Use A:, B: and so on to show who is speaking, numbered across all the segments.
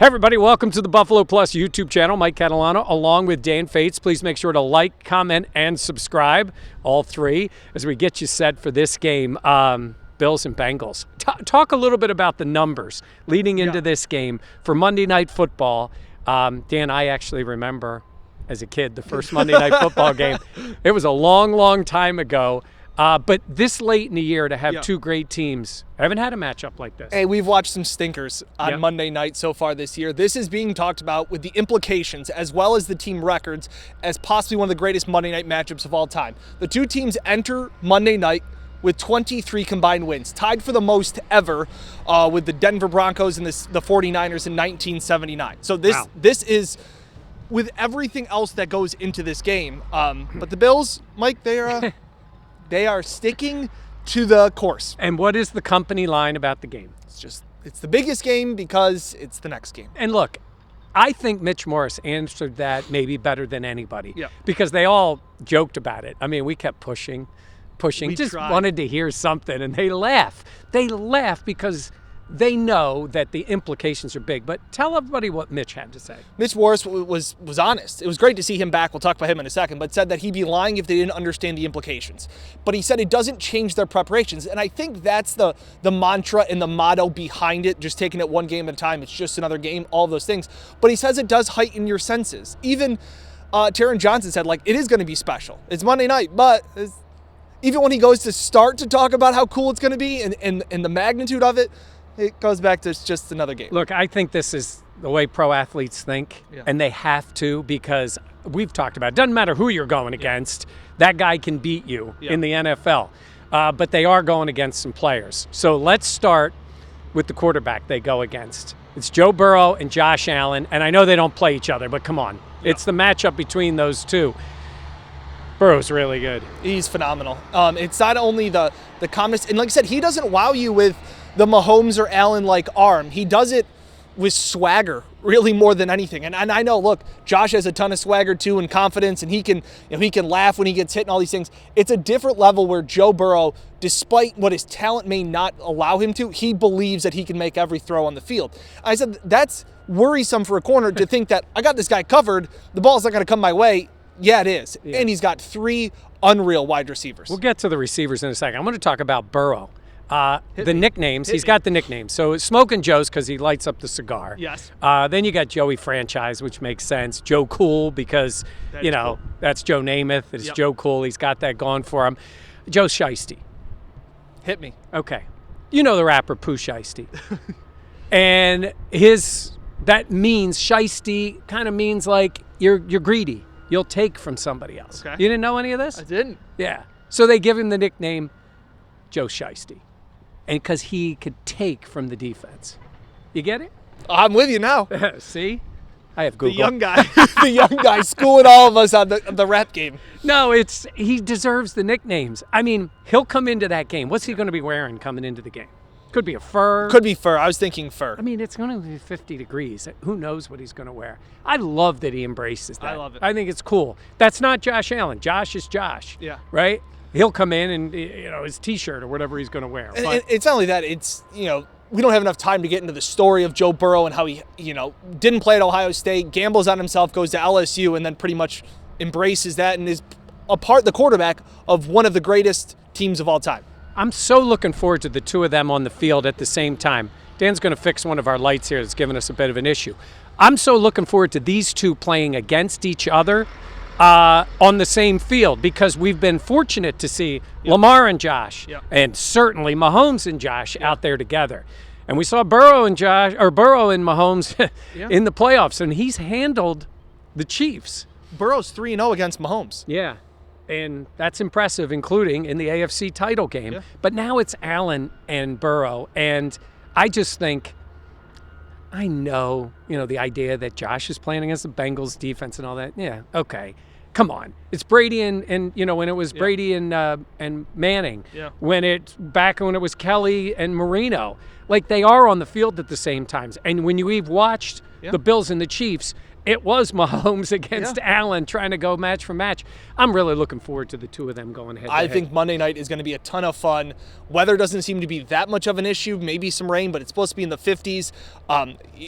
A: Hey everybody, welcome to the Buffalo Plus YouTube channel. Mike Catalana along with Dan Fetes. Please make sure to like, comment, and subscribe, all three, as we get you set for this game, Bills and Bengals. Talk a little bit about the numbers leading into this game for Monday Night Football. Dan, I actually remember as a kid the first Monday Night Football game. It was a long, long time ago. But this late in the year to have two great teams, I haven't had a matchup like this.
B: Hey, we've watched some stinkers on Monday night so far this year. This is being talked about with the implications as well as the team records as possibly one of the greatest Monday night matchups of all time. The two teams enter Monday night with 23 combined wins, tied for the most ever with the Denver Broncos and the 49ers in 1979. So this is with everything else that goes into this game. But the Bills, Mike, they are sticking to the course.
A: And what is the company line about the game?
B: It's the biggest game because it's the next game.
A: And look, I think Mitch Morse answered that maybe better than anybody because they all joked about it. I mean, we kept pushing, wanted to hear something, and they laugh. They laugh because they know that the implications are big. But tell everybody what Mitch had to say.
B: Mitch Morse was honest. It was great to see him back. We'll talk about him in a second, but said that he'd be lying if they didn't understand the implications. But he said it doesn't change their preparations. And I think that's the mantra and the motto behind it, just taking it one game at a time. It's just another game, all of those things. But he says it does heighten your senses. Even Taron Johnson said, like, it is going to be special. It's Monday night, but even when he goes to start to talk about how cool it's going to be and the magnitude of it, it goes back to it's just another game.
A: Look, I think this is the way pro athletes think, and they have to because we've talked about it. Doesn't matter who you're going against. That guy can beat you in the NFL. But they are going against some players. So let's start with the quarterback they go against. It's Joe Burrow and Josh Allen, and I know they don't play each other, but come on. It's the matchup between those two. Burrow's really good.
B: He's phenomenal. It's not only the comments, and like I said, he doesn't wow you with the Mahomes or Allen-like arm. He does it with swagger, really more than anything. And I know, look, Josh has a ton of swagger too and confidence, and he can laugh when he gets hit and all these things. It's a different level where Joe Burrow, despite what his talent may not allow him to, he believes that he can make every throw on the field. I said that's worrisome for a corner to think that I got this guy covered, the ball's not going to come my way. Yeah, it is. Yeah. And he's got three unreal wide receivers.
A: We'll get to the receivers in a second. I'm going to talk about Burrow. Nicknames, he's got the nicknames. So Smoking Joe's because he lights up the cigar.
B: Yes.
A: Then you got Joey Franchise, which makes sense. Joe Cool because, that's Joe Namath. It's Joe Cool. He's got that going for him. Joe Shiesty.
B: Hit me.
A: Okay. You know the rapper Pooh Shiesty. And that means Shiesty kind of means like you're greedy. You'll take from somebody else.
B: Okay.
A: You didn't know any of this?
B: I didn't.
A: Yeah. So they give him the nickname Joe Shiesty. And because he could take from the defense. You get it?
B: I'm with you now.
A: See? I have Google.
B: The young guy schooling all of us on the rap game.
A: No, he deserves the nicknames. I mean, he'll come into that game. What's he going to be wearing coming into the game? Could be a fur.
B: Could be fur. I was thinking fur.
A: I mean, it's going to be 50 degrees. Who knows what he's going to wear? I love that he embraces that.
B: I love it.
A: I think it's cool. That's not Josh Allen. Josh is Josh.
B: Yeah.
A: Right? He'll come in and, his T-shirt or whatever he's going to wear.
B: And it's not only that. It's, we don't have enough time to get into the story of Joe Burrow and how he, didn't play at Ohio State, gambles on himself, goes to LSU, and then pretty much embraces that and is the quarterback of one of the greatest teams of all time.
A: I'm so looking forward to the two of them on the field at the same time. Dan's going to fix one of our lights here that's giving us a bit of an issue. I'm so looking forward to these two playing against each other on the same field because we've been fortunate to see Lamar and Josh and certainly Mahomes and Josh out there together. And we saw Burrow and Mahomes in the playoffs, and he's handled the Chiefs.
B: Burrow's 3-0 against Mahomes.
A: Yeah. And that's impressive, including in the AFC title game. Yeah. But now it's Allen and Burrow. And I just think, I know, the idea that Josh is playing against the Bengals defense and all that. Yeah, okay. Come on. It's Brady and when it was Brady and Manning. Yeah. When it was Kelly and Marino. Like, they are on the field at the same times. And when you've watched the Bills and the Chiefs, it was Mahomes against Allen trying to go match for match. I'm really looking forward to the two of them going head to head.
B: I think Monday night is going to be a ton of fun. Weather doesn't seem to be that much of an issue. Maybe some rain, but it's supposed to be in the 50s.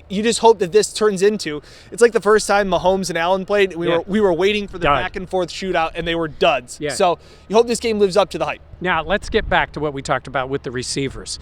B: You just hope that this turns into, it's like the first time Mahomes and Allen played. We were waiting for the back and forth shootout, and they were duds. Yeah. So you hope this game lives up to the hype.
A: Now, let's get back to what we talked about with the receivers.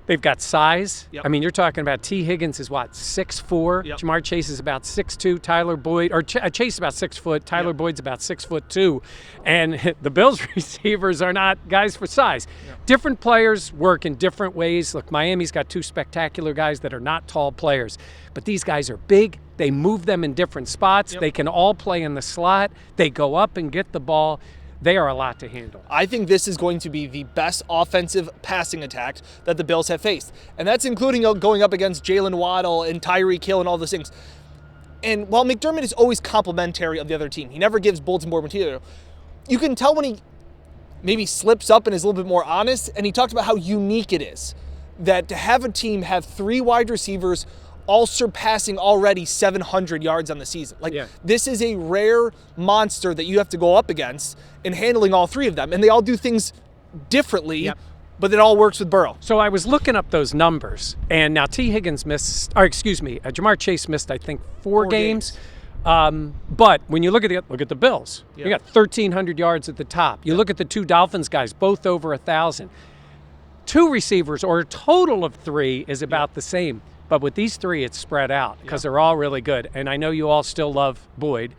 A: They've got size. I mean, you're talking about T. Higgins is what, 6'4"? Jamar Chase is about 6'2". Tyler Boyd, or Chase is about 6 foot. Tyler Boyd's about 6'2". And the Bills receivers are not guys for size. Different players work in different ways. Look, Miami's got two spectacular guys that are not tall players. But these guys are big. They move them in different spots. They can all play in the slot. They go up and get the ball. They are a lot to handle.
B: I think this is going to be the best offensive passing attack that the Bills have faced. And that's including going up against Jalen Waddle and Tyreek Hill and all those things. And while McDermott is always complimentary of the other team, he never gives bulletin board material. You can tell when he maybe slips up and is a little bit more honest. And he talked about how unique it is that to have a team have 3 wide receivers all surpassing already 700 yards on the season. This is a rare monster that you have to go up against in handling all 3 of them. And they all do things differently, but it all works with Burrow.
A: So I was looking up those numbers, and now T. Higgins missed, or excuse me, Jamar Chase missed, I think, 4 games. But when you look at the Bills, you got 1,300 yards at the top. You look at the 2 Dolphins guys, both over 1,000. 2 receivers, or a total of 3, is about the same. But with these 3, it's spread out because they're all really good. And I know you all still love Boyd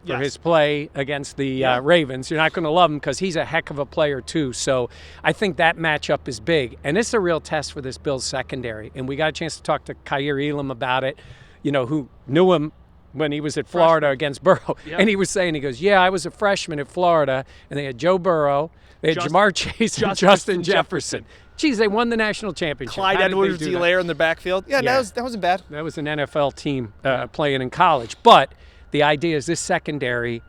A: for his play against the Ravens. You're not going to love him because he's a heck of a player too. So I think that matchup is big. And it's a real test for this Bills secondary. And we got a chance to talk to Kaiir Elam about it, who knew him when he was at Florida against Burrow. And he was saying, he goes, I was a freshman at Florida, and they had Joe Burrow, they had Jamar Chase, and Justin Jefferson. Geez, they won the national championship.
B: Clyde Edwards-Helaire in the backfield. That wasn't bad.
A: That was an NFL team playing in college. But the idea is this secondary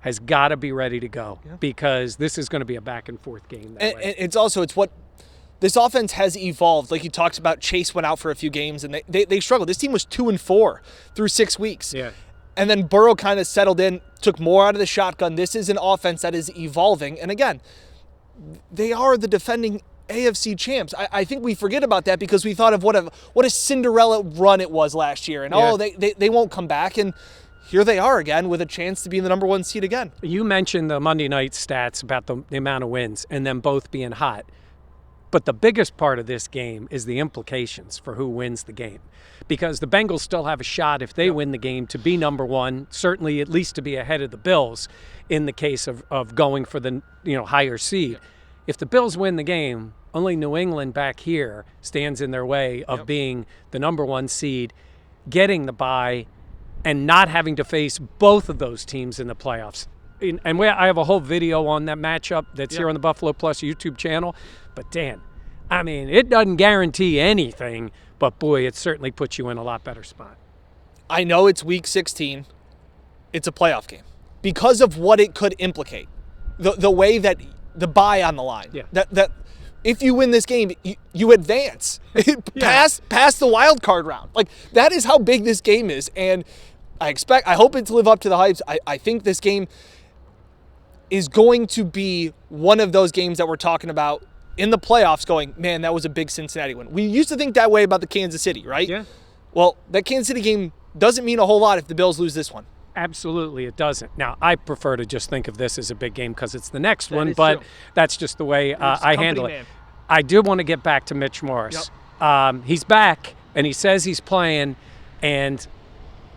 A: has got to be ready to go because this is going to be a back-and-forth game.
B: And it's what this offense has evolved. Like you talked about, Chase went out for a few games, and they struggled. This team was 2-4 through 6 weeks. And then Burrow kind of settled in, took more out of the shotgun. This is an offense that is evolving. And again, they are the defending AFC champs. I think we forget about that because we thought of what a Cinderella run it was last year. And they won't come back. And here they are again with a chance to be in the number 1 seed again.
A: You mentioned the Monday night stats about the amount of wins and them both being hot. But the biggest part of this game is the implications for who wins the game. Because the Bengals still have a shot if they win the game to be number 1, certainly at least to be ahead of the Bills in the case of going for the higher seed. If the Bills win the game, only New England back here stands in their way of being the number 1 seed, getting the bye, and not having to face both of those teams in the playoffs. And I have a whole video on that matchup that's here on the Buffalo Plus YouTube channel. But Dan, I mean, it doesn't guarantee anything, but boy, it certainly puts you in a lot better spot.
B: I know it's week 16. It's a playoff game because of what it could implicate. The way that the bye on the line. That if you win this game, you advance past the wild card round. Like, that is how big this game is. And I hope it to live up to the hypes. I think this game is going to be one of those games that we're talking about in the playoffs going, man, that was a big Cincinnati win. We used to think that way about the Kansas City, right?
A: Yeah.
B: Well, that Kansas City game doesn't mean a whole lot if the Bills lose this one.
A: Absolutely, it doesn't. Now, I prefer to just think of this as a big game because it's the next one, but that's just the way I handle it. I do want to get back to Mitch Morse. He's back, and he says he's playing, and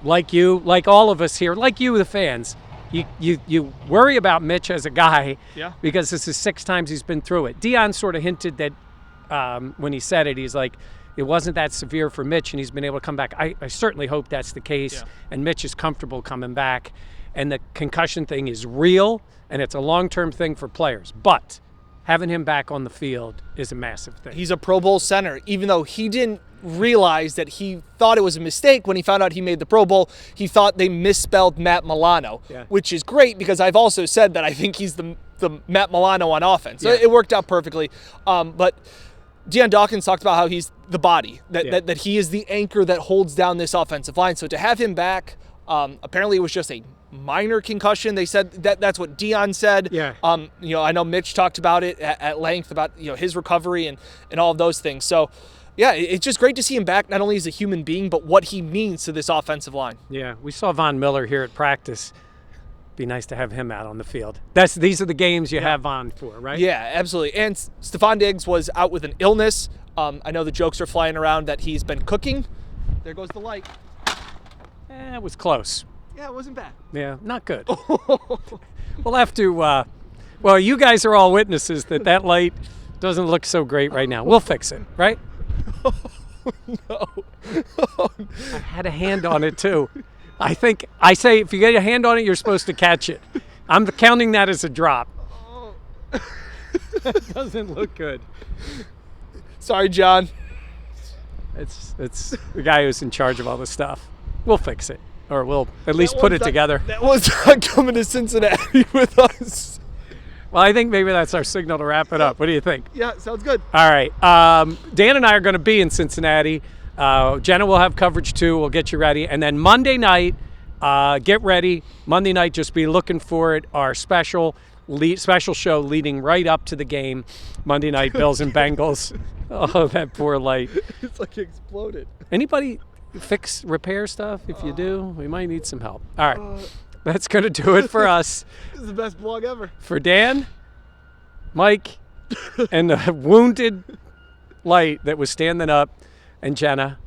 A: like you, like all of us here, like you, the fans, you worry about Mitch as a guy because this is 6 times he's been through it. Deion sort of hinted that when he said it, he's like, it wasn't that severe for Mitch, and he's been able to come back. I certainly hope that's the case, and Mitch is comfortable coming back. And the concussion thing is real, and it's a long-term thing for players. But having him back on the field is a massive thing.
B: He's a Pro Bowl center, even though he didn't realize that he thought it was a mistake when he found out he made the Pro Bowl. He thought they misspelled Matt Milano, which is great because I've also said that I think he's the Matt Milano on offense. So it worked out perfectly. But Deion Dawkins talked about how he's the body, that he is the anchor that holds down this offensive line. So to have him back, apparently it was just a minor concussion. They said that's what Deion said.
A: Yeah.
B: I know Mitch talked about it at length about his recovery and all of those things. So yeah, it's just great to see him back, not only as a human being, but what he means to this offensive line.
A: Yeah, we saw Von Miller here at practice. Be nice to have him out on the field. These are the games you have Von for, right?
B: Yeah, absolutely. And Stephon Diggs was out with an illness. I know the jokes are flying around that he's been cooking. There goes the light.
A: It was close.
B: Yeah, it wasn't bad.
A: Yeah, not good. We'll have to, well, you guys are all witnesses that light doesn't look so great right now. We'll fix it, right?
B: No.
A: I had a hand on it, too. I say if you get a hand on it, you're supposed to catch it. I'm counting that as a drop. That doesn't look good.
B: Sorry, John.
A: It's the guy who's in charge of all this stuff. We'll fix it, or we'll at least put it together.
B: That was not coming to Cincinnati with us.
A: Well, I think maybe that's our signal to wrap it up. What do you think?
B: Yeah, sounds good.
A: All right. Dan and I are going to be in Cincinnati. Jenna will have coverage too. We'll get you ready. And then Monday night, get ready. Monday night, just be looking for it. Our special show leading right up to the game. Monday night, Bills and Bengals. Oh, that poor light.
B: It's like it exploded.
A: Anybody repair stuff? If you do, we might need some help. All right. That's going to do it for us.
B: This is the best vlog ever.
A: For Dan, Mike, and the wounded light that was standing up, and Jenna.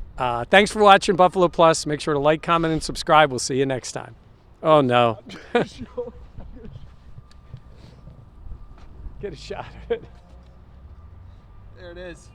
A: Thanks for watching Buffalo Plus. Make sure to like, comment, and subscribe. We'll see you next time. Oh, no. Get a shot of it.
B: There it is.